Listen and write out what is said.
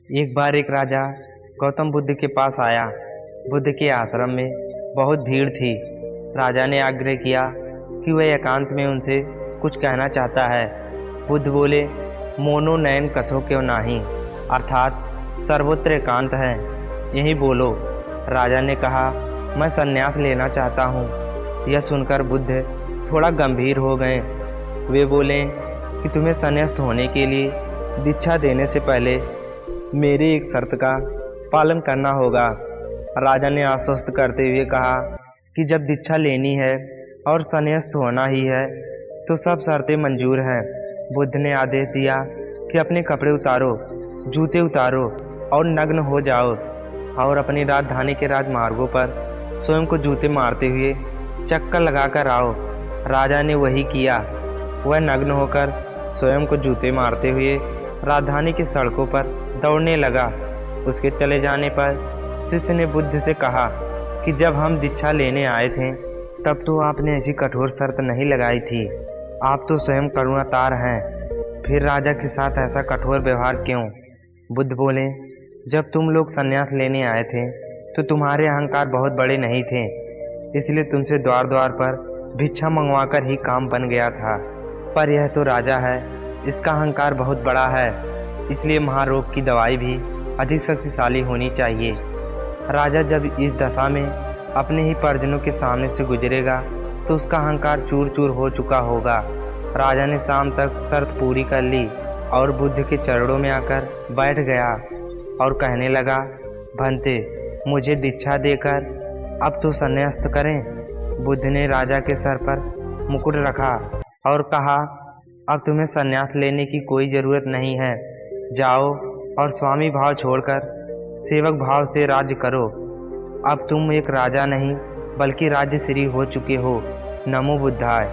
एक बार एक राजा गौतम बुद्ध के पास आया। बुद्ध के आश्रम में बहुत भीड़ थी। राजा ने आग्रह किया कि वह एकांत में उनसे कुछ कहना चाहता है। बुद्ध बोले, मोनो नयन कथो क्यों नाही, अर्थात सर्वत्र एकांत है, यही बोलो। राजा ने कहा, मैं संन्यास लेना चाहता हूँ। यह सुनकर बुद्ध थोड़ा गंभीर हो गए। वे बोले कि तुम्हें संन्यास्त होने के लिए दीक्षा देने से पहले मेरी एक शर्त का पालन करना होगा। राजा ने आश्वस्त करते हुए कहा कि जब दीक्षा लेनी है और संन्यास्त होना ही है तो सब शर्तें मंजूर हैं। बुद्ध ने आदेश दिया कि अपने कपड़े उतारो, जूते उतारो और नग्न हो जाओ और अपनी राजधानी के राजमार्गों पर स्वयं को जूते मारते हुए चक्कर लगाकर आओ। राजा ने वही किया। वह नग्न होकर स्वयं को जूते मारते हुए राजधानी की सड़कों पर दौड़ने लगा। उसके चले जाने पर शिष्य ने बुद्ध से कहा कि जब हम दीक्षा लेने आए थे तब तो आपने ऐसी कठोर शर्त नहीं लगाई थी। आप तो स्वयं करुणातार हैं, फिर राजा के साथ ऐसा कठोर व्यवहार क्यों? बुद्ध बोले, जब तुम लोग संन्यास लेने आए थे तो तुम्हारे अहंकार बहुत बड़े नहीं थे, इसलिए तुमसे द्वार द्वार पर भिक्षा मंगवाकर ही काम बन गया था। पर यह तो राजा है, इसका अहंकार बहुत बड़ा है, इसलिए महारोग की दवाई भी अधिक शक्तिशाली होनी चाहिए। राजा जब इस दशा में अपने ही परिजनों के सामने से गुजरेगा तो उसका अहंकार चूर चूर हो चुका होगा। राजा ने शाम तक शर्त पूरी कर ली और बुद्ध के चरणों में आकर बैठ गया और कहने लगा, भंते, मुझे दीक्षा देकर अब तो संन्यास्त करें। बुद्ध ने राजा के सर पर मुकुट रखा और कहा, अब तुम्हें संन्यास लेने की कोई ज़रूरत नहीं है। जाओ और स्वामी भाव छोड़कर सेवक भाव से राज्य करो। अब तुम एक राजा नहीं बल्कि राज्यश्री हो चुके हो। नमो बुद्धाय।